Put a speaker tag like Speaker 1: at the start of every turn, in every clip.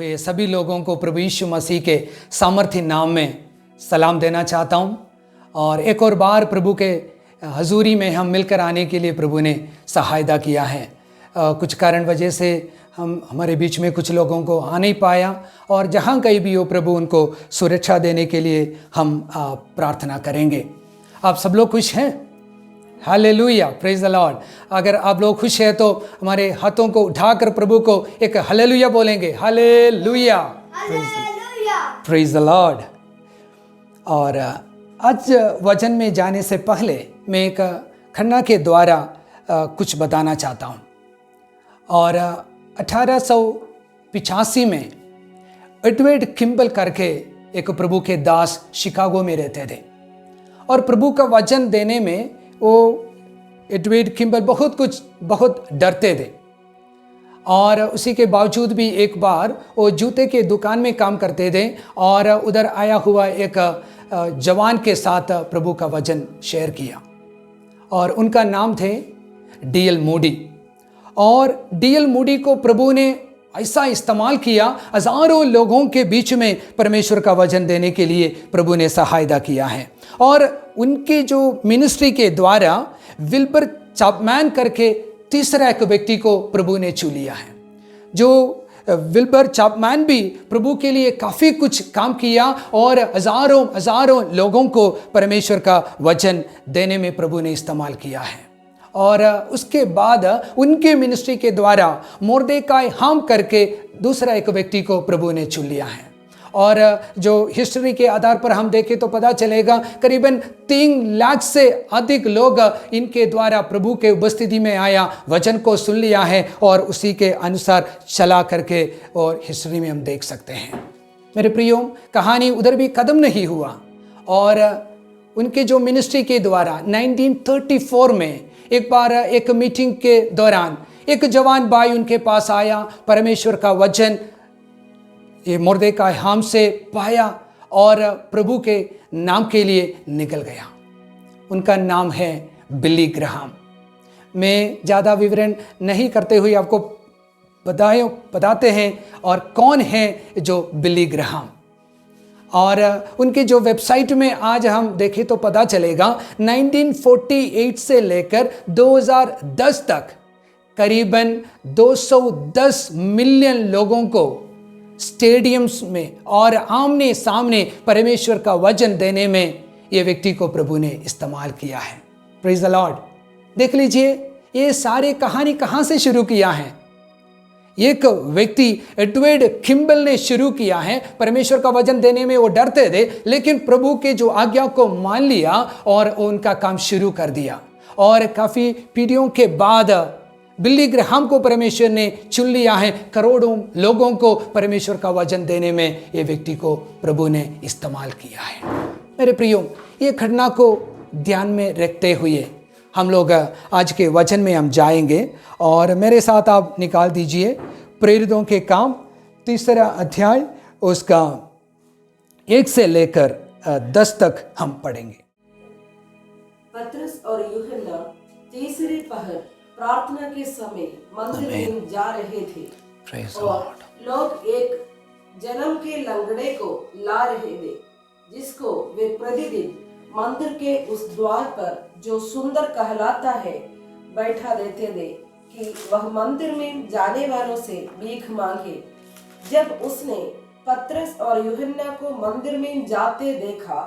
Speaker 1: हुए सभी लोगों को प्रभु यीशु मसीह के सामर्थ्य नाम में सलाम देना चाहता हूँ। और एक और बार प्रभु के हजूरी में हम मिलकर आने के लिए प्रभु ने सहायता किया है। कुछ कारण वजह से हमारे बीच में कुछ लोगों को आ नहीं पाया, और जहाँ कहीं भी हो प्रभु उनको सुरक्षा देने के लिए हम प्रार्थना करेंगे। आप सब लोग खुश हैं? Hallelujah, praise the Lord. अगर आप लोग खुश हैं तो हमारे हाथों को उठाकर प्रभु को एक हालेलुया बोलेंगे। Hallelujah, praise the Lord. और आज वचन में जाने से पहले मैं एक खन्ना के द्वारा कुछ बताना चाहता हूँ। और 1885 में एडवर्ड किम्बल करके एक प्रभु के दास शिकागो में रहते थे, और प्रभु का वचन देने में वो एडवर्ड किम्बल बहुत डरते थे। और उसी के बावजूद भी एक बार वो जूते के दुकान में काम करते थे, और उधर आया हुआ एक जवान के साथ प्रभु का वचन शेयर किया, और उनका नाम थे डी.एल. मूडी। और डी.एल. मूडी को प्रभु ने ऐसा इस्तेमाल किया, हजारों लोगों के बीच में परमेश्वर का वचन देने के लिए प्रभु ने सहायता किया है। और उनके जो मिनिस्ट्री के द्वारा विल्बर चैपमैन करके तीसरा एक व्यक्ति को प्रभु ने चुन लिया है। जो विल्बर चैपमैन भी प्रभु के लिए काफ़ी कुछ काम किया, और हजारों लोगों को परमेश्वर का वचन देने में प्रभु ने इस्तेमाल किया है। और उसके बाद उनके मिनिस्ट्री के द्वारा मोर्देकाई हाम करके दूसरा एक व्यक्ति को प्रभु ने चुन लिया है। और जो हिस्ट्री के आधार पर हम देखें तो पता चलेगा करीबन 3 लाख से अधिक लोग इनके द्वारा प्रभु के उपस्थिति में आया, वचन को सुन लिया है, और उसी के अनुसार चला करके और हिस्ट्री में हम देख सकते हैं। मेरे प्रियो, कहानी उधर भी खत्म नहीं हुआ, और उनके जो मिनिस्ट्री के द्वारा 1934 में एक बार एक मीटिंग के दौरान एक जवान भाई उनके पास आया, परमेश्वर का वचन ये मोर्देकाई हाम से पाया और प्रभु के नाम के लिए निकल गया। उनका नाम है बिली ग्राहम। मैं ज़्यादा विवरण नहीं करते हुए आपको बताते हैं और कौन है जो बिली ग्राहम। और उनके जो वेबसाइट में आज हम देखें तो पता चलेगा 1948 से लेकर 2010 तक करीबन 210 मिलियन लोगों को स्टेडियम्स में और आमने सामने परमेश्वर का वचन देने में ये व्यक्ति को प्रभु ने इस्तेमाल किया है। Praise the Lord. देख लीजिए ये सारे कहानी कहाँ से शुरू किया है। एक व्यक्ति एडवर्ड किम्बल ने शुरू किया है। परमेश्वर का वचन देने में वो डरते थे, लेकिन प्रभु के जो आज्ञा को मान लिया और उनका काम शुरू कर दिया। और काफ़ी पीढ़ियों के बाद बिली ग्राहम को परमेश्वर ने चुन लिया है। करोड़ों लोगों को परमेश्वर का वचन देने में ये व्यक्ति को प्रभु ने इस्तेमाल किया है। मेरे प्रियो, ये घटना को ध्यान में रखते हुए हम लोग आज के वचन में हम जाएंगे, और मेरे साथ आप निकाल दीजिए प्रेरितों के काम 3 अध्याय, उसका 1 से लेकर 10 तक हम पढ़ेंगे।
Speaker 2: पतरस और यूहन्ना तीसरे पहर प्रार्थना के समय मंदिर में जा रहे थे, और लोग एक जन्म के लंगड़े को ला रहे थे, जिसको वे प्रतिदिन मंदिर के उस द्वार पर जो सुंदर कहलाता है बैठा देते थे कि वह मंदिर में जाने वालों से भीख मांगे। जब उसने पतरस और यूहन्ना को मंदिर में जाते देखा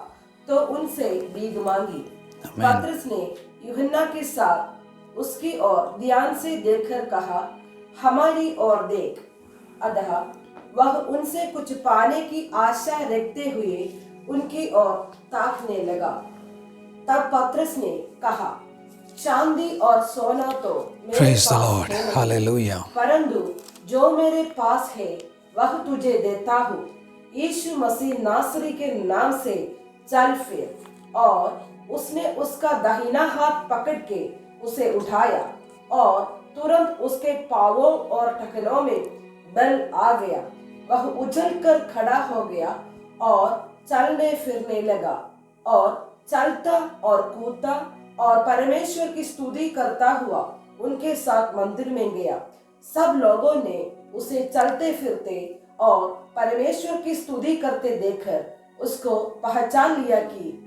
Speaker 2: तो उनसे भीख मांगी। पतरस ने यूहन्ना के साथ उसकी ओर ध्यान से देखकर कहा, हमारी ओर देख। अतः वह उनसे कुछ पाने की आशा रखते हुए उनकी ओर ताकने लगा। तब पतरस ने कहा, चांदी और सोना तो मेरे पास है, परंतु जो मेरे पास है वह तुझे देता हूँ। यीशु मसीह नासरी के नाम से चल फिर। और उसने उसका दाहिना हाथ पकड़ के उसे उठाया, और तुरंत उसके पांवों और टखनों में बल आ गया। वह उछल कर खड़ा हो गया और चलने फिरने लगा, और चलता और कूदता और परमेश्वर की स्तुति करता हुआ उनके साथ मंदिर में गया। सब लोगों ने उसे चलते फिरते और परमेश्वर की स्तुति करते देखकर उसको पहचान लिया कि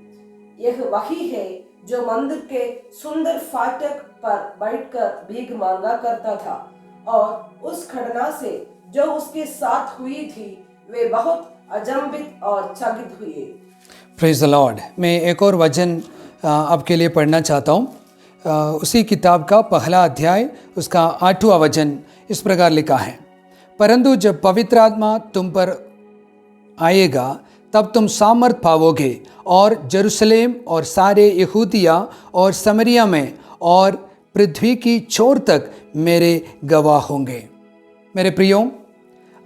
Speaker 2: यह वही है जो मंदिर के सुंदर फाटक पर बैठकर भीख मांगा करता था। और उस घटना से जो उसके साथ हुई थी वे बहुत अचंभित और चकित हुए।
Speaker 1: Praise the Lord. मैं एक और वचन आपके लिए पढ़ना चाहता हूँ। उसी किताब का पहला अध्याय उसका 8वां वचन इस प्रकार लिखा है, परंतु जब पवित्र आत्मा तुम पर आएगा तब तुम सामर्थ पाओगे और जेरूशलेम और सारे यहूदिया और समरिया में और पृथ्वी की छोर तक मेरे गवाह होंगे। मेरे प्रियो,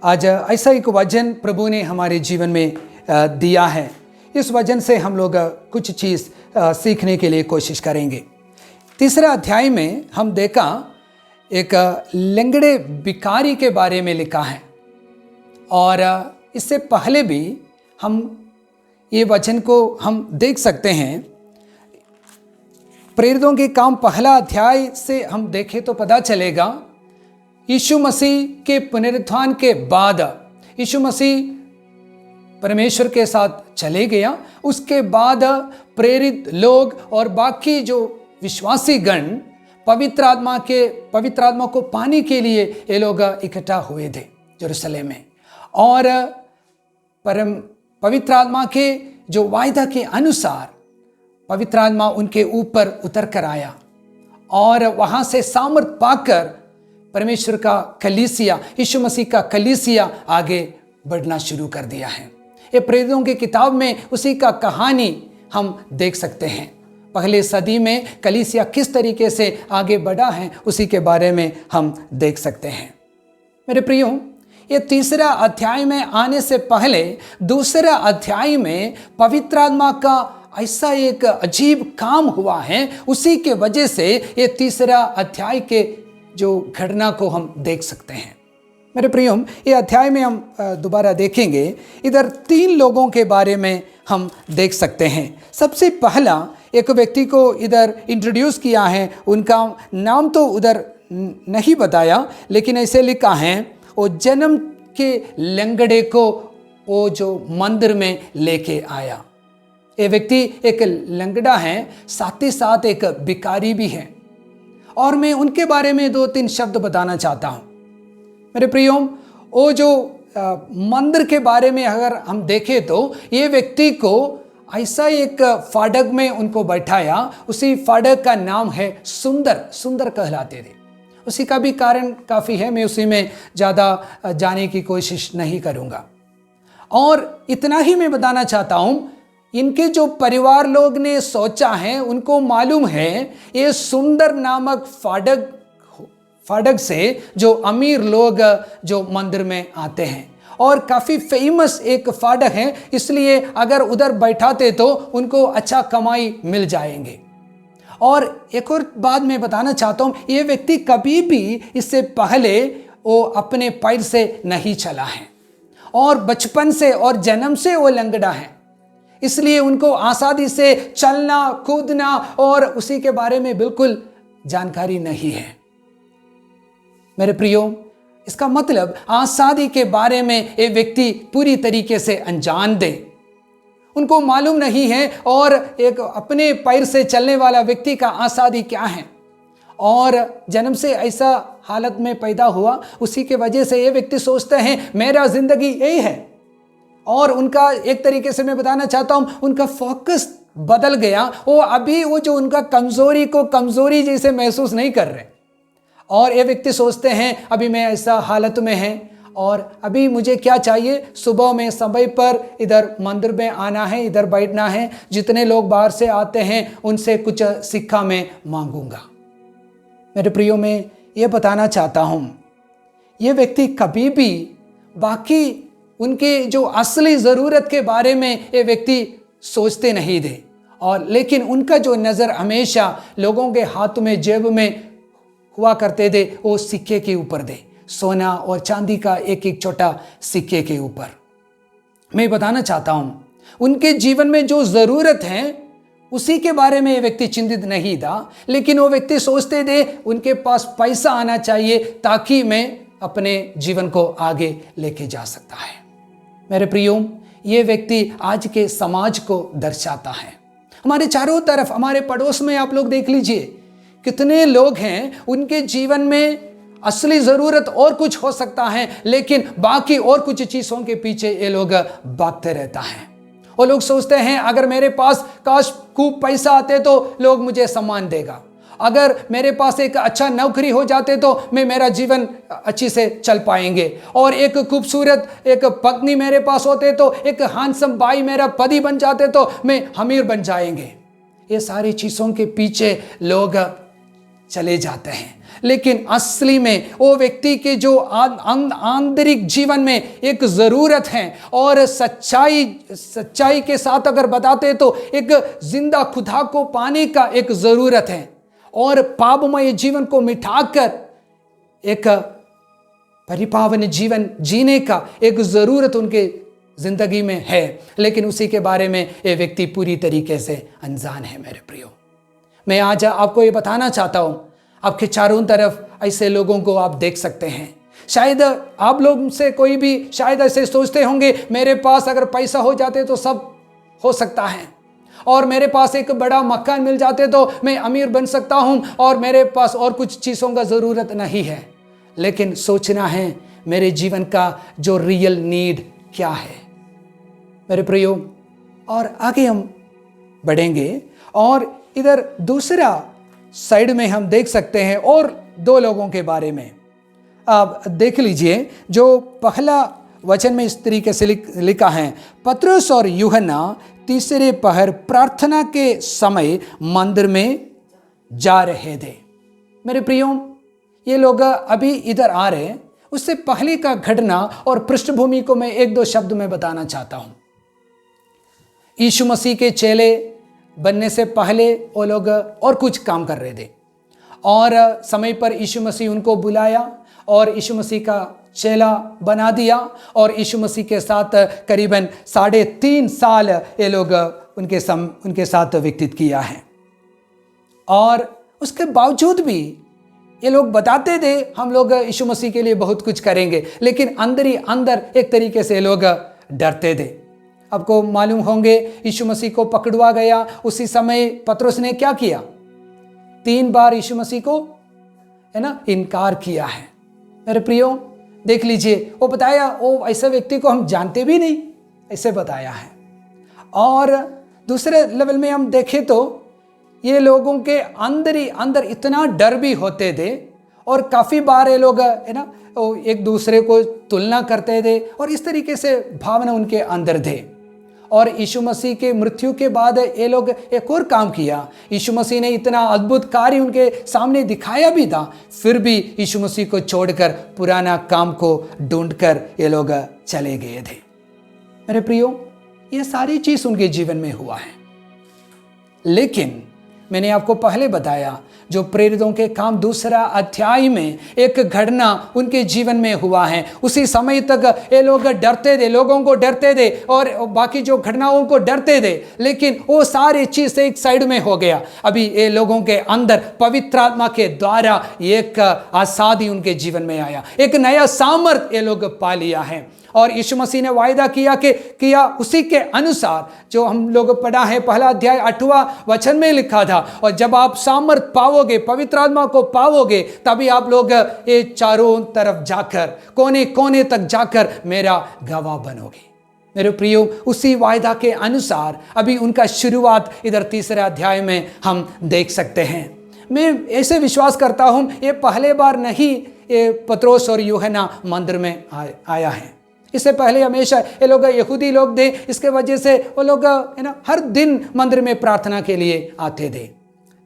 Speaker 1: आज ऐसा एक वचन प्रभु ने हमारे जीवन में दिया है। इस वचन से हम लोग कुछ चीज़ सीखने के लिए कोशिश करेंगे। तीसरा अध्याय में हम देखा एक लंगड़े भिखारी के बारे में लिखा है, और इससे पहले भी हम ये वचन को हम देख सकते हैं। प्रेरितों के काम पहला अध्याय से हम देखें तो पता चलेगा यीशु मसीह के पुनरुत्थान के बाद यीशु मसीह परमेश्वर के साथ चले गया। उसके बाद प्रेरित लोग और बाकी जो विश्वासी गण पवित्र आत्मा को पाने के लिए ये लोग इकट्ठा हुए थे यरूशलेम में, और पवित्र आत्मा के जो वायदा के अनुसार पवित्र आत्मा उनके ऊपर उतर कर आया, और वहाँ से सामर्थ पाकर परमेश्वर का कलीसिया, यीशु मसीह का कलीसिया आगे बढ़ना शुरू कर दिया है। ये प्रेरितों की किताब में उसी का कहानी हम देख सकते हैं। पहले सदी में कलीसिया किस तरीके से आगे बढ़ा है उसी के बारे में हम देख सकते हैं। मेरे प्रियो, ये तीसरा अध्याय में आने से पहले दूसरा अध्याय में पवित्र आत्मा का ऐसा एक अजीब काम हुआ है, उसी के वजह से ये तीसरा अध्याय के जो घटना को हम देख सकते हैं। मेरे प्रियो, ये अध्याय में हम दोबारा देखेंगे। इधर 3 लोगों के बारे में हम देख सकते हैं। सबसे पहला एक व्यक्ति को इधर इंट्रोड्यूस किया है, उनका नाम तो उधर नहीं बताया, लेकिन ऐसे लिखा है वो जन्म के लंगड़े को वो जो मंदिर में लेके आया। ये व्यक्ति एक लंगड़ा है, साथ ही साथ एक भिखारी भी है, और मैं उनके बारे में 2-3 शब्द बताना चाहता हूँ। मेरे प्रियो, वो जो मंदिर के बारे में अगर हम देखें तो ये व्यक्ति को ऐसा एक फाटक में उनको बैठाया। उसी फाटक का नाम है सुंदर कहलाते थे। उसी का भी कारण काफ़ी है, मैं उसी में ज़्यादा जाने की कोशिश नहीं करूँगा। और इतना ही मैं बताना चाहता हूँ, इनके जो परिवार लोग ने सोचा है, उनको मालूम है ये सुंदर नामक फाटक से जो अमीर लोग जो मंदिर में आते हैं, और काफ़ी फेमस एक फाटक है, इसलिए अगर उधर बैठाते तो उनको अच्छा कमाई मिल जाएंगे। और एक और बात मैं बताना चाहता हूँ, ये व्यक्ति कभी भी इससे पहले वो अपने पैर से नहीं चला है, और बचपन से और जन्म से वो लंगड़ा है, इसलिए उनको आसानी से चलना कूदना और उसी के बारे में बिल्कुल जानकारी नहीं है। मेरे प्रियो, इसका मतलब आज़ादी के बारे में ये व्यक्ति पूरी तरीके से अनजान थे, उनको मालूम नहीं है। और एक अपने पैर से चलने वाला व्यक्ति का आज़ादी क्या है, और जन्म से ऐसा हालत में पैदा हुआ, उसी के वजह से ये व्यक्ति सोचते हैं मेरा जिंदगी यही है। और उनका एक तरीके से मैं बताना चाहता हूँ, उनका फोकस बदल गया। वो अभी वो जो उनका कमज़ोरी जैसे महसूस नहीं कर रहे, और ये व्यक्ति सोचते हैं अभी मैं ऐसा हालत में है, और अभी मुझे क्या चाहिए, सुबह में समय पर इधर मंदिर में आना है, इधर बैठना है, जितने लोग बाहर से आते हैं उनसे कुछ सिक्का मैं मांगूंगा। मेरे प्रियो, मैं ये बताना चाहता हूँ, ये व्यक्ति कभी भी बाकी उनके जो असली ज़रूरत के बारे में ये व्यक्ति सोचते नहीं थे, और लेकिन उनका जो नज़र हमेशा लोगों के हाथ में जेब में हुआ करते थे, वो सिक्के के ऊपर थे, सोना और चांदी का एक एक छोटा सिक्के के ऊपर। मैं बताना चाहता हूँ, उनके जीवन में जो ज़रूरत है उसी के बारे में ये व्यक्ति चिंतित नहीं था, लेकिन वो व्यक्ति सोचते थे उनके पास पैसा आना चाहिए ताकि मैं अपने जीवन को आगे लेके जा सकता है। मेरे प्रियो, ये व्यक्ति आज के समाज को दर्शाता है। हमारे चारों तरफ, हमारे पड़ोस में आप लोग देख लीजिए, कितने लोग हैं, उनके जीवन में असली ज़रूरत और कुछ हो सकता है, लेकिन बाकी और कुछ चीज़ों के पीछे ये लोग भागते रहता है। और लोग सोचते हैं अगर मेरे पास काश खूब पैसा आते तो लोग मुझे सम्मान देगा, अगर मेरे पास एक अच्छा नौकरी हो जाते तो मेरा जीवन अच्छी से चल पाएंगे, और एक खूबसूरत एक पत्नी मेरे पास होते तो, एक हैंडसम भाई मेरा पति बन जाते तो मैं अमीर बन जाएंगे। ये सारी चीज़ों के पीछे लोग चले जाते हैं, लेकिन असली में वो व्यक्ति के जो आंतरिक जीवन में एक ज़रूरत है, और सच्चाई के साथ अगर बताते तो एक जिंदा खुदा को पाने का एक ज़रूरत है, और पापमय जीवन को मिटाकर एक परिपावन जीवन जीने का एक ज़रूरत उनके ज़िंदगी में है, लेकिन उसी के बारे में ये व्यक्ति पूरी तरीके से अनजान है। मेरे प्रियो, मैं आज आपको ये बताना चाहता हूँ, आपके चारों तरफ ऐसे लोगों को आप देख सकते हैं। शायद आप लोग से कोई भी शायद ऐसे सोचते होंगे, मेरे पास अगर पैसा हो जाते तो सब हो सकता है, और मेरे पास एक बड़ा मकान मिल जाते तो मैं अमीर बन सकता हूँ, और मेरे पास और कुछ चीज़ों का ज़रूरत नहीं है। लेकिन सोचना है मेरे जीवन का जो रियल नीड क्या है। मेरे प्रियो, और आगे हम बढ़ेंगे, और इधर दूसरा साइड में हम देख सकते हैं और दो लोगों के बारे में। आप देख लीजिए, जो पहला वचन में इस तरीके से लिखा है, पतरस और यूहन्ना तीसरे पहर प्रार्थना के समय मंदिर में जा रहे थे। मेरे प्रियो, ये लोग अभी इधर आ रहे हैं, उससे पहले का घटना और पृष्ठभूमि को मैं एक दो शब्द में बताना चाहता हूं। यीशु मसीह के चेले बनने से पहले वो लोग और कुछ काम कर रहे थे, और समय पर यीशु मसीह उनको बुलाया और यीशु मसीह का चेला बना दिया, और यीशु मसीह के साथ करीबन 3.5 साल ये लोग उनके साथ व्यतीत किया है। और उसके बावजूद भी ये लोग बताते थे हम लोग यीशु मसीह के लिए बहुत कुछ करेंगे, लेकिन अंदर ही अंदर एक तरीके से लोग डरते थे। आपको मालूम होंगे, यीशु मसीह को पकड़वा गया, उसी समय पतरस ने क्या किया? 3 बार यीशु मसीह को इनकार किया है। मेरे प्रियो, देख लीजिए, वो बताया, वो ऐसे व्यक्ति को हम जानते भी नहीं, ऐसे बताया है। और दूसरे लेवल में हम देखें तो ये लोगों के अंदर ही अंदर इतना डर भी होते थे, और काफ़ी बार ये लोग एक दूसरे को तुलना करते थे, और इस तरीके से भावना उनके अंदर थे। और यीशु मसीह के मृत्यु के बाद ये लोग एक और काम किया। यीशु मसीह ने इतना अद्भुत कार्य उनके सामने दिखाया भी था, फिर भी यीशु मसीह को छोड़कर पुराना काम को ढूंढकर ये लोग चले गए थे। मेरे प्रियो, ये सारी चीज़ उनके जीवन में हुआ है, लेकिन मैंने आपको पहले बताया, जो प्रेरितों के काम 2 अध्याय में एक घटना उनके जीवन में हुआ है, उसी समय तक ये लोग डरते थे, लोगों को डरते थे, और बाकी जो घटनाओं को डरते थे, लेकिन वो सारी चीज़ एक साइड में हो गया। अभी ये लोगों के अंदर पवित्र आत्मा के द्वारा एक आज़ादी उनके जीवन में आया, एक नया सामर्थ्य ये लोग पा लिया है। और यीशु मसीह ने वायदा किया उसी के अनुसार, जो हम लोग पढ़ा है, पहला अध्याय 8वां वचन में लिखा था, और जब आप सामर्थ पाओगे, पवित्र आत्मा को पाओगे, तभी आप लोग ये चारों तरफ जाकर, कोने कोने तक जाकर मेरा गवाह बनोगे। मेरे प्रियो, उसी वायदा के अनुसार अभी उनका शुरुआत इधर 3 अध्याय में हम देख सकते हैं। मैं ऐसे विश्वास करता हूँ, ये पहले बार नहीं ये पतरस और यूहन्ना मंदिर में आया है। इससे पहले हमेशा ये लोग यहूदी लोग थे, इसके वजह से वो लोग हर दिन मंदिर में प्रार्थना के लिए आते थे।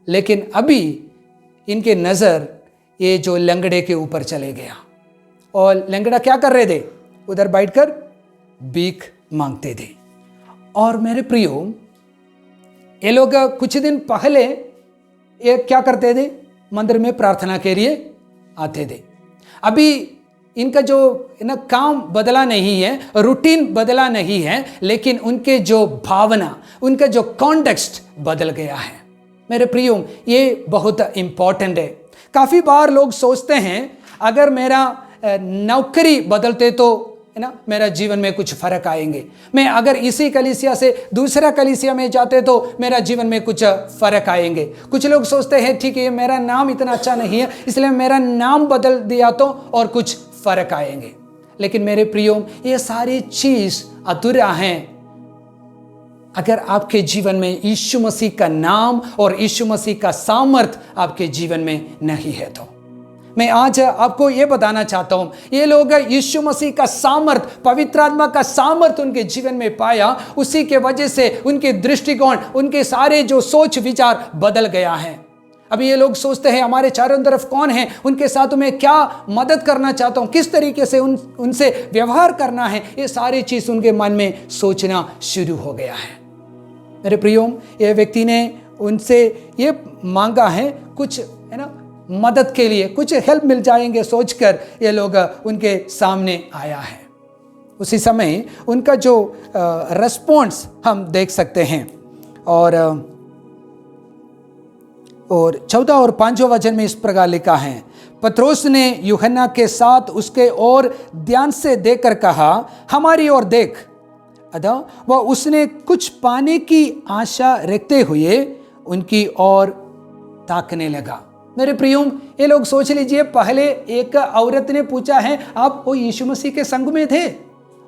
Speaker 1: लेकिन अभी इनके नज़र ये जो लंगड़े के ऊपर चले गया, और लंगड़ा क्या कर रहे थे? उधर बैठकर भीख मांगते थे। और मेरे प्रियो, ये लोग कुछ दिन पहले ये क्या करते थे? मंदिर में प्रार्थना के लिए आते थे। अभी इनका जो काम बदला नहीं है, रूटीन बदला नहीं है, लेकिन उनके जो भावना, उनका जो कॉन्टेक्स्ट बदल गया है। मेरे प्रियो, ये बहुत इम्पॉर्टेंट है। काफ़ी बार लोग सोचते हैं, अगर मेरा नौकरी बदलते तो है ना मेरा जीवन में कुछ फर्क आएंगे, मैं अगर इसी कलीसिया से दूसरा कलीसिया में जाते तो मेरा जीवन में कुछ फर्क आएंगे। कुछ लोग सोचते हैं ठीक है मेरा नाम इतना अच्छा नहीं है इसलिए मेरा नाम बदल दिया तो और कुछ फर्क आएंगे। लेकिन मेरे प्रियो, ये सारी चीज अधूरा हैं अगर आपके जीवन में यीशु मसीह का नाम और यीशु मसीह का सामर्थ आपके जीवन में नहीं है। तो मैं आज आपको ये बताना चाहता हूं, ये लोग यीशु मसीह का सामर्थ, पवित्र आत्मा का सामर्थ उनके जीवन में पाया, उसी के वजह से उनके दृष्टिकोण, उनके सारे जो सोच विचार बदल गया है। अभी ये लोग सोचते हैं हमारे चारों तरफ कौन है, उनके साथ मैं क्या मदद करना चाहता हूं, किस तरीके से उनसे व्यवहार करना है, ये सारी चीज उनके मन में सोचना शुरू हो गया है। मेरे प्रियो, ये व्यक्ति ने उनसे ये मांगा है कुछ, है ना, मदद के लिए, कुछ हेल्प मिल जाएंगे सोचकर ये लोग उनके सामने आया है। उसी समय उनका जो रिस्पॉन्स हम देख सकते हैं और 14 और 5 वचन में इस प्रकार लिखा है, पत्रोस ने यूहन्ना के साथ उसके ओर ध्यान से देखकर कहा, हमारी ओर देख। अतः वह उसने कुछ पाने की आशा रखते हुए उनकी ओर ताकने लगा। मेरे प्रियो, ये लोग सोच लीजिए, पहले एक औरत ने पूछा है आप वो यीशु मसीह के संग में थे,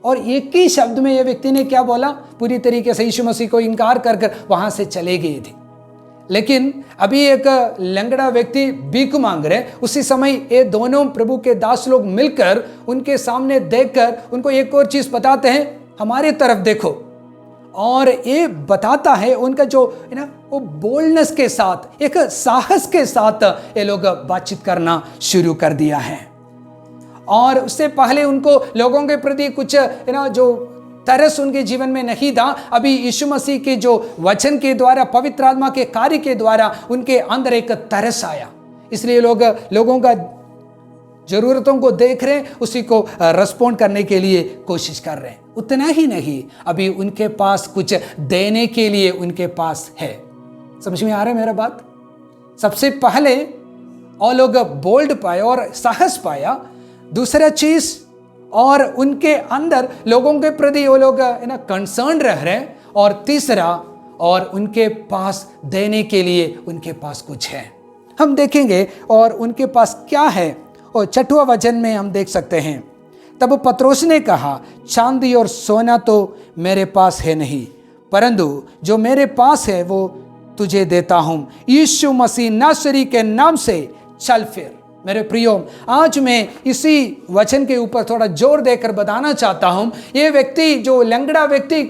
Speaker 1: और एक ही शब्द में ये व्यक्ति ने क्या बोला, पूरी तरीके से यीशु मसीह को इनकार कर वहां से चले गए थे। लेकिन अभी एक लंगड़ा व्यक्ति भीख मांग रहे, उसी समय ये दोनों प्रभु के दास लोग मिलकर उनके सामने देखकर उनको एक और चीज बताते हैं, हमारे तरफ देखो। और ये बताता है उनका जो है ना वो बोल्डनेस के साथ, एक साहस के साथ ये लोग बातचीत करना शुरू कर दिया है। और उससे पहले उनको लोगों के प्रति कुछ है ना जो तरस उनके जीवन में नहीं था, अभी यीशु मसीह के जो वचन के द्वारा, पवित्र आत्मा के कार्य के द्वारा उनके अंदर एक तरस आया। इसलिए लोगों का जरूरतों को देख रहे हैं, उसी को रिस्पॉन्ड करने के लिए कोशिश कर रहे हैं। उतना ही नहीं, अभी उनके पास कुछ देने के लिए उनके पास है। समझ में आ रहा है मेरा बात? सबसे पहले और लोग बोल्ड पाए और साहस पाया, दूसरा चीज और उनके अंदर लोगों के प्रति वो लोग है ना कंसर्न रह रहे हैं, और तीसरा और उनके पास देने के लिए उनके पास कुछ है। हम देखेंगे और उनके पास क्या है। और 6वां वचन में हम देख सकते हैं, तब पत्रोस ने कहा, चांदी और सोना तो मेरे पास है नहीं, परंतु जो मेरे पास है वो तुझे देता हूं, यीशु मसीह नासरी के नाम से चल फिर। मेरे प्रियो, आज मैं इसी वचन के ऊपर थोड़ा जोर देकर बताना चाहता हूं, ये व्यक्ति जो लंगड़ा व्यक्ति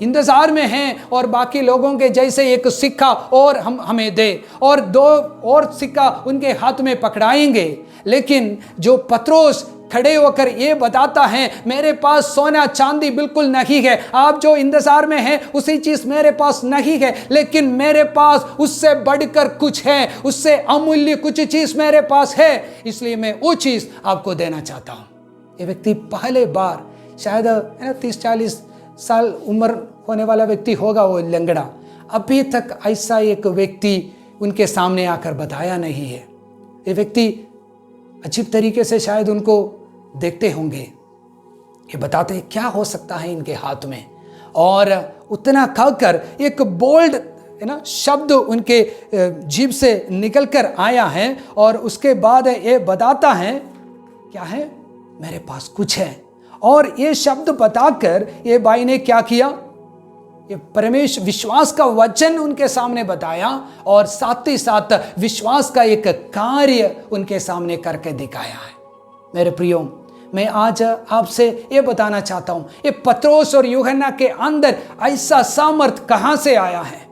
Speaker 1: इंतजार में हैं और बाकी लोगों के जैसे एक सिक्का और हमें दे और 2 और सिक्का उनके हाथ में पकड़ाएंगे। लेकिन जो पत्रोस खड़े होकर ये बताता है, मेरे पास सोना चांदी बिल्कुल नहीं है, आप जो इंतजार में हैं उसी चीज मेरे पास नहीं है, लेकिन मेरे पास उससे बढ़कर कुछ है, उससे अमूल्य कुछ चीज मेरे पास है, इसलिए मैं वो चीज आपको देना चाहता हूं। ये व्यक्ति पहले बार, शायद 30-40 साल उम्र होने वाला व्यक्ति होगा वो लंगड़ा, अभी तक ऐसा एक व्यक्ति उनके सामने आकर बताया नहीं है। ये व्यक्ति अजीब तरीके से शायद उनको देखते होंगे, ये बताते क्या हो सकता है इनके हाथ में, और उतना कहकर एक बोल्ड है ना शब्द उनके जीभ से निकलकर आया है, और उसके बाद ये बताता है क्या है, मेरे पास कुछ है। और ये शब्द बताकर ये भाई ने क्या किया, ये परमेश्वर विश्वास का वचन उनके सामने बताया, और साथ ही साथ विश्वास का एक कार्य उनके सामने करके दिखाया है। मेरे प्रियो, मैं आज आपसे ये बताना चाहता हूं, ये पत्रोस और यूहन्ना के अंदर ऐसा सामर्थ कहां से आया है।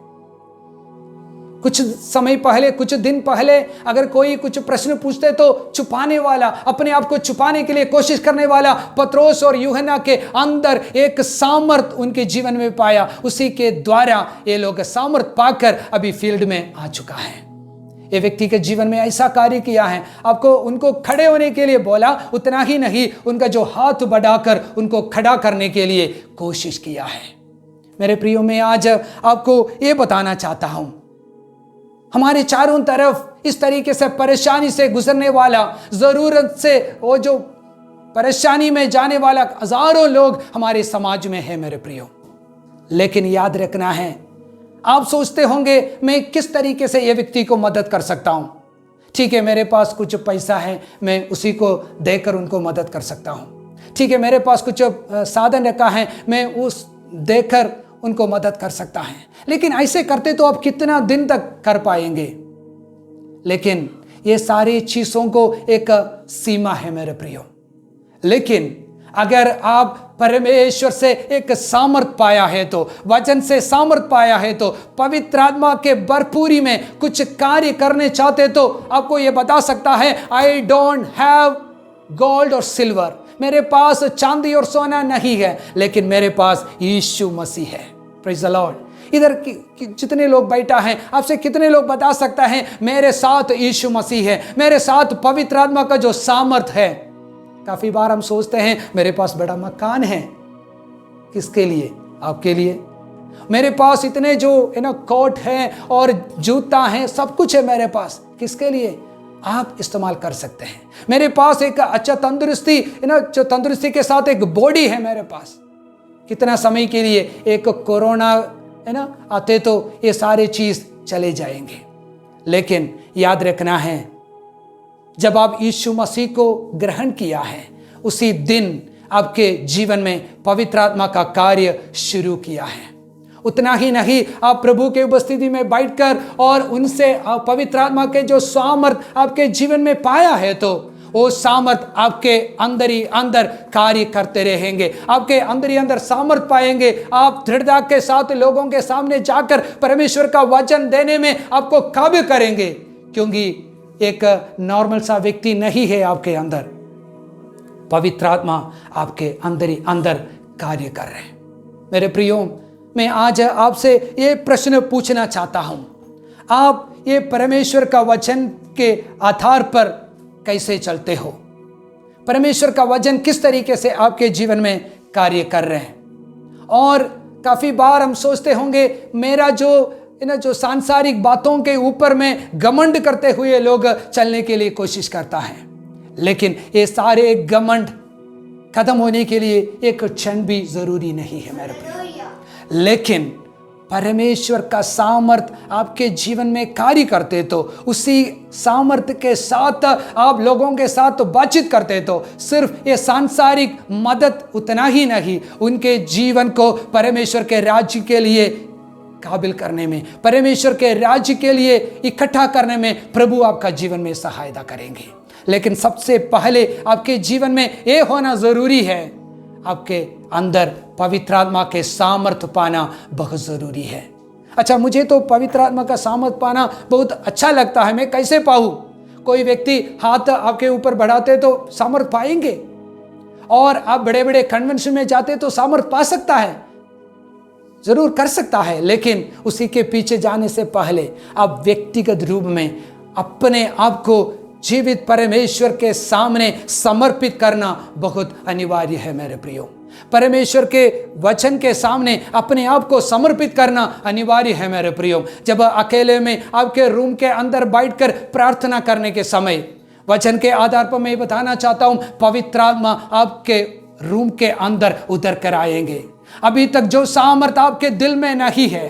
Speaker 1: कुछ समय पहले, कुछ दिन पहले अगर कोई कुछ प्रश्न पूछते तो छुपाने वाला, अपने आप को छुपाने के लिए कोशिश करने वाला पत्रोस और यूहन्ना के अंदर एक सामर्थ उनके जीवन में पाया, उसी के द्वारा ये लोग सामर्थ पाकर अभी फील्ड में आ चुका है। ये व्यक्ति के जीवन में ऐसा कार्य किया है, आपको उनको खड़े होने के लिए बोला, उतना ही नहीं उनका जो हाथ बढ़ाकर उनको खड़ा करने के लिए कोशिश किया है। मेरे प्रियो, मैं आज आपको ये बताना चाहता हूं, हमारे चारों तरफ इस तरीके से परेशानी से गुजरने वाला, जरूरत से वो जो परेशानी में जाने वाला हजारों लोग हमारे समाज में है मेरे प्रियो। लेकिन याद रखना है, आप सोचते होंगे मैं किस तरीके से ये व्यक्ति को मदद कर सकता हूं। ठीक है, मेरे पास कुछ पैसा है, मैं उसी को देकर उनको मदद कर सकता हूं। ठीक है, मेरे पास कुछ साधन रखा है, मैं उस देकर उनको मदद कर सकता है। लेकिन ऐसे करते तो आप कितना दिन तक कर पाएंगे। लेकिन ये सारी चीजों को एक सीमा है मेरे प्रियो। लेकिन अगर आप परमेश्वर से एक सामर्थ पाया है, तो वचन से सामर्थ पाया है, तो पवित्र आत्मा के भरपूरी में कुछ कार्य करने चाहते, तो आपको ये बता सकता है, आई डोंट हैव गोल्ड और सिल्वर, मेरे पास चांदी और सोना नहीं है, लेकिन मेरे पास यीशु मसीह है। Praise the Lord. इधर जितने लोग बैठा हैं, आपसे कितने लोग बता सकता है मेरे साथ यीशु मसीह है, मेरे साथ पवित्र आत्मा का जो सामर्थ है। काफी बार हम सोचते हैं मेरे पास बड़ा मकान है, किसके लिए? आपके लिए। मेरे पास इतने जो कोट है और जूता है, सब कुछ है मेरे पास, किसके लिए? आप इस्तेमाल कर सकते हैं। मेरे पास एक अच्छा तंदुरुस्ती जो तंदुरुस्ती के साथ एक बॉडी है मेरे पास, कितना समय के लिए? एक कोरोना आते तो ये सारे चीज चले जाएंगे। लेकिन याद रखना है, जब आप यीशु मसीह को ग्रहण किया है, उसी दिन आपके जीवन में पवित्र आत्मा का कार्य शुरू किया है। उतना ही नहीं, आप प्रभु के उपस्थिति में बैठकर और उनसे पवित्र आत्मा के जो सामर्थ आपके जीवन में पाया है, तो वो सामर्थ आपके अंदर ही अंदर कार्य करते रहेंगे। आपके अंदर ही अंदर सामर्थ पाएंगे। आप दृढ़ता के साथ लोगों के सामने जाकर परमेश्वर का वचन देने में आपको काबिल करेंगे, क्योंकि एक नॉर्मल सा व्यक्ति नहीं है आपके अंदर, पवित्र आत्मा आपके अंदर ही अंदर कार्य कर रहे हैं। मेरे प्रियो, मैं आज आपसे ये प्रश्न पूछना चाहता हूं, आप ये परमेश्वर का वचन के आधार पर कैसे चलते हो? परमेश्वर का वचन किस तरीके से आपके जीवन में कार्य कर रहे हैं? और काफी बार हम सोचते होंगे मेरा जो सांसारिक बातों के ऊपर में घमंड करते हुए लोग चलने के लिए कोशिश करता है, लेकिन ये सारे घमंड खत्म होने के लिए एक क्षण भी जरूरी नहीं है मेरे प्रिय। लेकिन परमेश्वर का सामर्थ आपके जीवन में कार्य करते, तो उसी सामर्थ के साथ आप लोगों के साथ बातचीत करते, तो सिर्फ ये सांसारिक मदद उतना ही नहीं, उनके जीवन को परमेश्वर के राज्य के लिए काबिल करने में, परमेश्वर के राज्य के लिए इकट्ठा करने में प्रभु आपका जीवन में सहायता करेंगे। लेकिन सबसे पहले आपके जीवन में यह होना जरूरी है, आपके अंदर पवित्र आत्मा के सामर्थ पाना बहुत जरूरी है। अच्छा, मुझे तो पवित्र आत्मा का सामर्थ पाना बहुत अच्छा लगता है, मैं कैसे पाऊं? कोई व्यक्ति हाथ आपके ऊपर बढ़ाते तो सामर्थ पाएंगे, और आप बड़े बड़े कन्वेंशन में जाते तो सामर्थ पा सकता है, जरूर कर सकता है। लेकिन उसी के पीछे जाने से पहले आप व्यक्तिगत रूप में अपने आप को जीवित परमेश्वर के सामने समर्पित करना बहुत अनिवार्य है मेरे प्रियो। परमेश्वर के वचन के सामने अपने आप को समर्पित करना अनिवार्य है मेरे प्रियो। जब अकेले में आपके रूम के अंदर बैठकर प्रार्थना करने के समय, वचन के आधार पर मैं बताना चाहता हूं, पवित्र आत्मा आपके रूम के अंदर उतर कर आएंगे। अभी तक जो सामर्थ आपके दिल में नहीं है,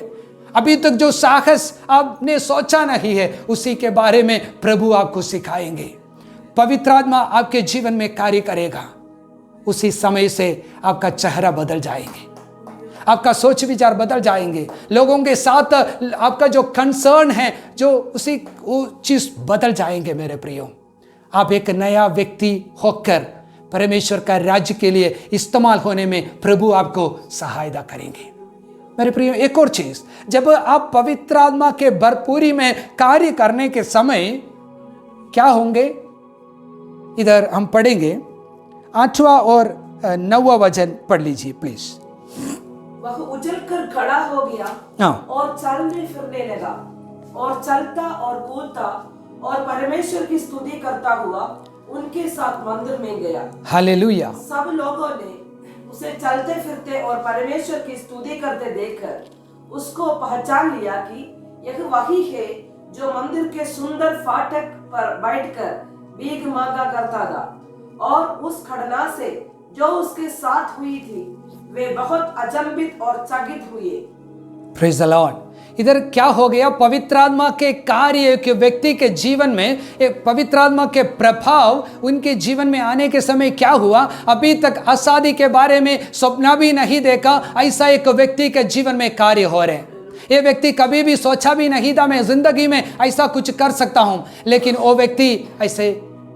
Speaker 1: अभी तक जो साहस आपने सोचा नहीं है, उसी के बारे में प्रभु आपको सिखाएंगे। पवित्र आत्मा आपके जीवन में कार्य करेगा। उसी समय से आपका चेहरा बदल जाएंगे, आपका सोच विचार बदल जाएंगे, लोगों के साथ आपका जो कंसर्न है जो वो चीज बदल जाएंगे मेरे प्रियो। आप एक नया व्यक्ति होकर परमेश्वर का राज्य के लिए इस्तेमाल होने में प्रभु आपको सहायता करेंगे मेरे प्रियो। एक और चीज, जब आप पवित्र आत्मा के भरपूरी में कार्य करने के समय क्या होंगे, इधर हम पढ़ेंगे 8वां और 9वां वचन पढ़ लीजिए प्लीज।
Speaker 2: वह उछल कर खड़ा हो गया और चलने फिरने लगा, और चलता और कूदता और परमेश्वर की स्तुति करता हुआ उनके साथ मंदिर में गया। हालेलुया। सब लोगों ने उसे चलते फिरते और परमेश्वर की स्तुति करते देखकर उसको पहचान लिया कि यह वही है जो मंदिर के सुंदर फाटक पर बैठकर भीख मांगा करता था और उस घटना से जो उसके साथ हुई थी वे बहुत अचंभित और चकित हुए।
Speaker 1: Praise the Lord. इधर क्या हो गया, पवित्र आत्मा के कार्य के व्यक्ति के जीवन में, एक पवित्र आत्मा के प्रभाव उनके जीवन में आने के समय क्या हुआ, अभी तक अशादी के बारे में सपना भी नहीं देखा, ऐसा एक व्यक्ति के जीवन में कार्य हो रहे हैं। ये व्यक्ति कभी भी सोचा भी नहीं था मैं जिंदगी में ऐसा कुछ कर सकता हूं, लेकिन वो व्यक्ति ऐसे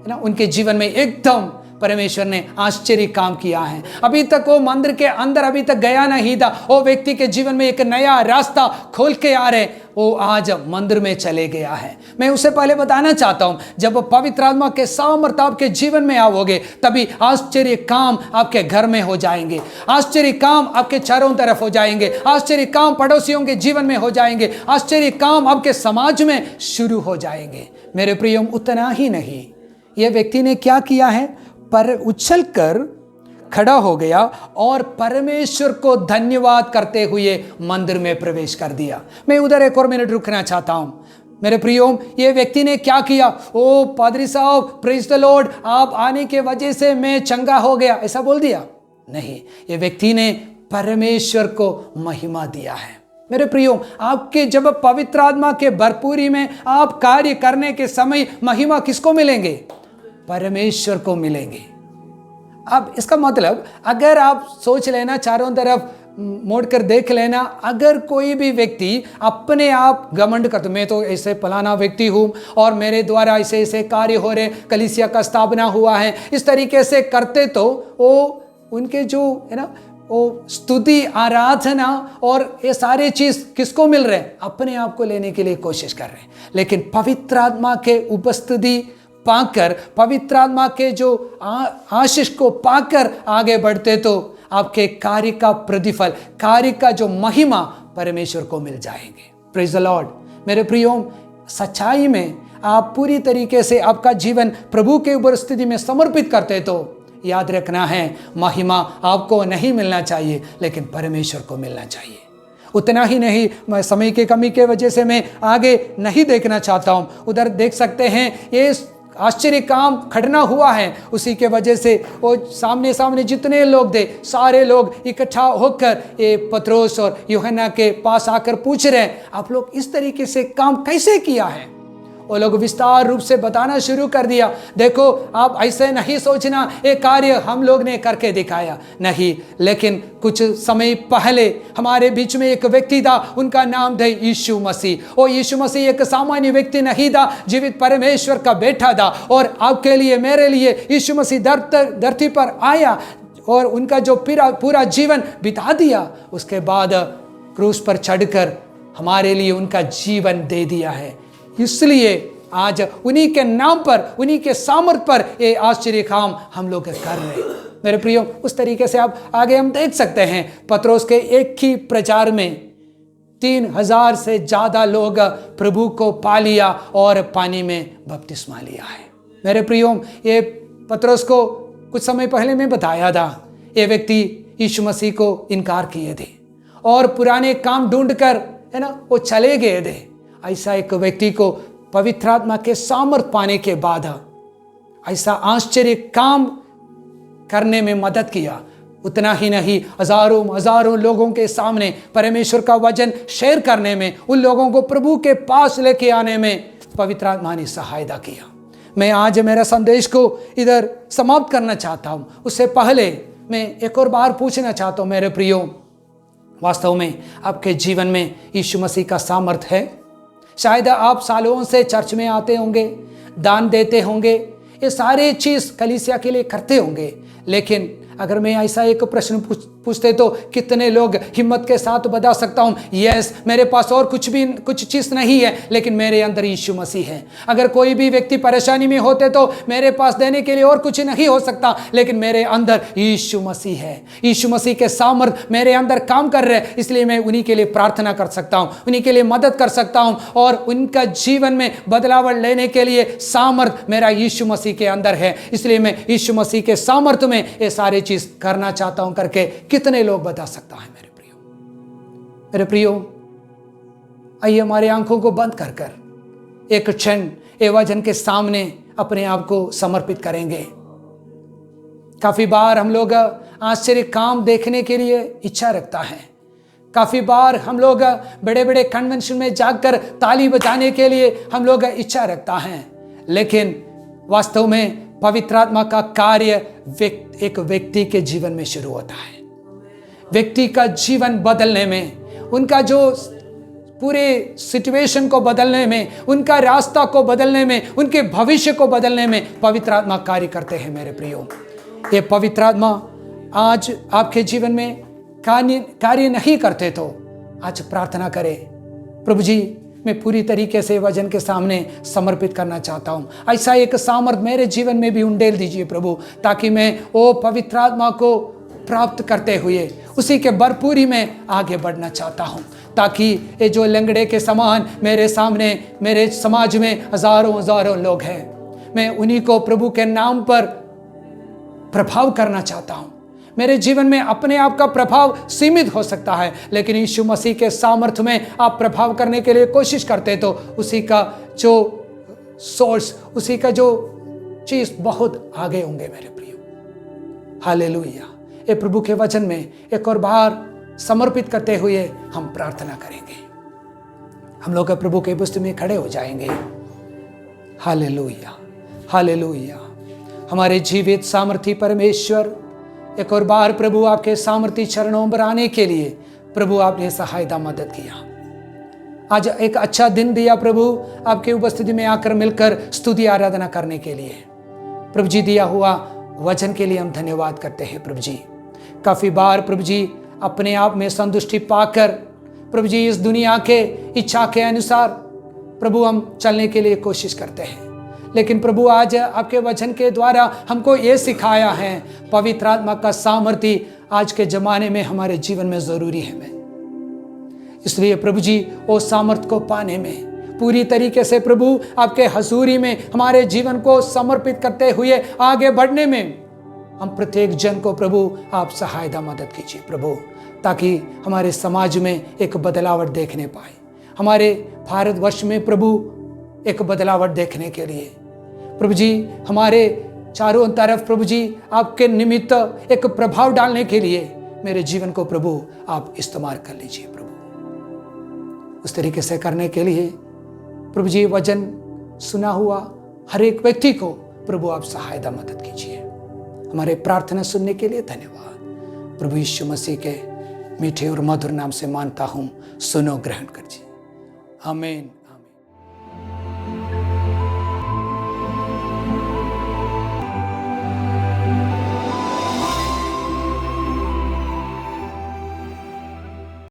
Speaker 1: ना उनके जीवन में एकदम परमेश्वर ने आश्चर्य काम किया है। अभी तक वो मंदिर के अंदर अभी तक गया नहीं था, वो व्यक्ति के जीवन में एक नया रास्ता खोल के आ रहे, वो आज मंदिर में चले गया है। मैं उससे पहले बताना चाहता हूं, जब पवित्र आत्मा के सामर्थ आपके जीवन में आओगे तभी आश्चर्य काम आपके घर में हो जाएंगे, आश्चर्य काम आपके चारों तरफ हो जाएंगे, आश्चर्य काम पड़ोसियों के जीवन में हो जाएंगे, आश्चर्य काम आपके समाज में शुरू हो जाएंगे। मेरे प्रियो, उतना ही नहीं, यह व्यक्ति ने क्या किया है, पर उछल कर खड़ा हो गया और परमेश्वर को धन्यवाद करते हुए मंदिर में प्रवेश कर दिया। मैं उधर एक और मिनट रुकना चाहता हूं। मेरे प्रियो, ये व्यक्ति ने क्या किया, ओ पादरी साहब प्रेज द लॉर्ड, आप आने के वजह से मैं चंगा हो गया, ऐसा बोल दिया? नहीं, ये व्यक्ति ने परमेश्वर को महिमा दिया है। मेरे प्रियो, आपके जब पवित्र आत्मा के भरपूरी में आप कार्य करने के समय महिमा किसको मिलेंगे? परमेश्वर को मिलेंगे। अब इसका मतलब अगर आप सोच लेना, चारों तरफ मोड़ कर देख लेना, अगर कोई भी व्यक्ति अपने आप घमंड करते, मैं तो ऐसे फलाना व्यक्ति हूँ और मेरे द्वारा ऐसे ऐसे कार्य हो रहे, कलीसिया का स्थापना हुआ है, इस तरीके से करते, तो वो उनके जो है ना वो स्तुति आराधना और ये सारे चीज़ किसको मिल रहे हैं? अपने आप को लेने के लिए कोशिश कर रहे हैं। लेकिन पवित्र आत्मा के उपस्थिति पाकर, पवित्र आत्मा के जो आशीष को पाकर आगे बढ़ते, तो आपके कार्य का प्रतिफल, कार्य का जो महिमा परमेश्वर को मिल जाएंगे। Praise the Lord. मेरे प्रियो, सच्चाई में आप पूरी तरीके से आपका जीवन प्रभु के उपस्थिति में समर्पित करते, तो याद रखना है, महिमा आपको नहीं मिलना चाहिए लेकिन परमेश्वर को मिलना चाहिए। उतना ही नहीं, मैं समय की कमी के वजह से मैं आगे नहीं देखना चाहता हूँ। उधर देख सकते हैं, ये आश्चर्य काम खड़ना हुआ है, उसी के वजह से वो सामने जितने लोग थे, सारे लोग इकट्ठा होकर ये पतरोस और यूहन्ना के पास आकर पूछ रहे हैं, आप लोग इस तरीके से काम कैसे किया है? वो लोग विस्तार रूप से बताना शुरू कर दिया, देखो आप ऐसे नहीं सोचना, ये कार्य हम लोग ने करके दिखाया नहीं, लेकिन कुछ समय पहले हमारे बीच में एक व्यक्ति था, उनका नाम था यीशु मसीह। और यीशु मसीह एक सामान्य व्यक्ति नहीं था, जीवित परमेश्वर का बेटा था, और आपके लिए मेरे लिए यीशु मसीह धरती पर आया और उनका जो पूरा जीवन बिता दिया, उसके बाद क्रूस पर चढ़कर हमारे लिए उनका जीवन दे दिया है। इसलिए आज उन्हीं के नाम पर, उन्हीं के सामर्थ पर ये आश्चर्य काम हम लोग कर रहे हैं। मेरे प्रियो, उस तरीके से आप आगे हम देख सकते हैं, पतरस के एक ही प्रचार में 3000 से ज़्यादा लोग प्रभु को पा लिया और पानी में बपतिस्मा लिया है। मेरे प्रियो, ये पतरस को कुछ समय पहले मैं बताया था, ये व्यक्ति यीशु मसीह को इनकार किए थे और पुराने काम ढूंढकर है ना वो चले गए थे। ऐसा एक व्यक्ति को पवित्र आत्मा के सामर्थ पाने के बाद ऐसा आश्चर्य काम करने में मदद किया। उतना ही नहीं, हजारों लोगों के सामने परमेश्वर का वचन शेयर करने में, उन लोगों को प्रभु के पास लेके आने में पवित्र आत्मा ने सहायता किया। मैं आज मेरा संदेश को इधर समाप्त करना चाहता हूँ। उससे पहले मैं एक और बार पूछना चाहता हूँ, मेरे प्रियो, वास्तव में आपके जीवन में यीशु मसीह का सामर्थ है? शायद आप सालों से चर्च में आते होंगे, दान देते होंगे, ये सारे चीज़ कलीसिया के लिए करते होंगे, लेकिन अगर मैं ऐसा एक प्रश्न पूछते तो कितने लोग हिम्मत के साथ बता सकता हूँ, यस मेरे पास और कुछ चीज़ नहीं है, लेकिन मेरे अंदर यीशु मसीह है। अगर कोई भी व्यक्ति परेशानी में होते तो मेरे पास देने के लिए और कुछ नहीं हो सकता, लेकिन मेरे अंदर यीशु मसीह है। यीशु मसीह के सामर्थ मेरे अंदर काम कर रहे हैं, इसलिए मैं उन्हीं के लिए प्रार्थना कर सकता हूँ, उन्हीं के लिए मदद कर सकता हूँ, और उनका जीवन में बदलाव लेने के लिए सामर्थ मेरा यीशु मसीह के अंदर है। इसलिए मैं यीशु मसीह के सामर्थ में ये सारे चीज़ करना चाहता हूँ करके कितने लोग बता सकता है? मेरे प्रियो, आइए हमारी आंखों को बंद कर कर एक क्षण ए वचन के सामने अपने आप को समर्पित करेंगे। काफ़ी बार हम लोग आश्चर्य काम देखने के लिए इच्छा रखता है। काफ़ी बार हम लोग बड़े बड़े कन्वेंशन में जाकर ताली बजाने के लिए हम लोग इच्छा रखता है, लेकिन वास्तव में पवित्र आत्मा का कार्य एक व्यक्ति के जीवन में शुरू होता है। व्यक्ति का जीवन बदलने में, उनका जो पूरे सिचुएशन को बदलने में, उनका रास्ता को बदलने में, उनके भविष्य को बदलने में पवित्र आत्मा कार्य करते हैं मेरे प्रियो। ये पवित्र आत्मा आज आपके जीवन में कार्य नहीं करते तो आज प्रार्थना करें, प्रभु जी मैं पूरी तरीके से वचन के सामने समर्पित करना चाहता हूँ। ऐसा एक सामर्थ मेरे जीवन में भी उंडेल दीजिए प्रभु, ताकि मैं वो पवित्र आत्मा को प्राप्त करते हुए उसी के भरपूरी में आगे बढ़ना चाहता हूँ, ताकि ये जो लंगड़े के समान मेरे सामने, मेरे समाज में हजारों लोग हैं, मैं उन्हीं को प्रभु के नाम पर प्रभाव करना चाहता हूँ। मेरे जीवन में अपने आप का प्रभाव सीमित हो सकता है, लेकिन यीशु मसीह के सामर्थ्य में आप प्रभाव करने के लिए कोशिश करते तो उसी का जो सोर्स, उसी का जो चीज बहुत आगे होंगे मेरे प्रियो। हालेलुया। ये प्रभु के वचन में एक और बार समर्पित करते हुए हम प्रार्थना करेंगे। हम लोग प्रभु के पुस्तक में खड़े हो जाएंगे। Hallelujah, hallelujah. हमारे जीवित सामर्थी परमेश्वर, एक और बार प्रभु आपके सामर्थी चरणों पर आने के लिए प्रभु आपने सहायता मदद किया। आज एक अच्छा दिन दिया प्रभु, आपके उपस्थिति में आकर मिलकर स्तुति आराधना करने के लिए। प्रभु जी दिया हुआ वचन के लिए हम धन्यवाद करते हैं प्रभु जी। काफी बार प्रभु जी अपने आप में संतुष्टि पाकर प्रभु जी इस दुनिया के इच्छा के अनुसार प्रभु हम चलने के लिए कोशिश करते हैं, लेकिन प्रभु आज आपके वचन के द्वारा हमको ये सिखाया है, पवित्र आत्मा का सामर्थ्य आज के जमाने में हमारे जीवन में जरूरी है। मैं इसलिए प्रभु जी वो सामर्थ्य को पाने में पूरी तरीके से प्रभु आपके हजूरी में हमारे जीवन को समर्पित करते हुए आगे बढ़ने में हम प्रत्येक जन को प्रभु आप सहायता मदद कीजिए प्रभु, ताकि हमारे समाज में एक बदलावट देखने पाए, हमारे भारतवर्ष में प्रभु एक बदलावट देखने के लिए प्रभु जी हमारे चारों तरफ प्रभु जी आपके निमित्त एक प्रभाव डालने के लिए मेरे जीवन को प्रभु आप इस्तेमाल कर लीजिए प्रभु। उस तरीके से करने के लिए प्रभु जी वचन सुना हुआ हर एक व्यक्ति को प्रभु आप सहायता मदद कीजिए। हमारे प्रार्थना सुनने के लिए धन्यवाद प्रभु यीशु मसीह के मीठे और मधुर नाम से मानता हूँ, सुनो ग्रहण कीजिए। आमीन।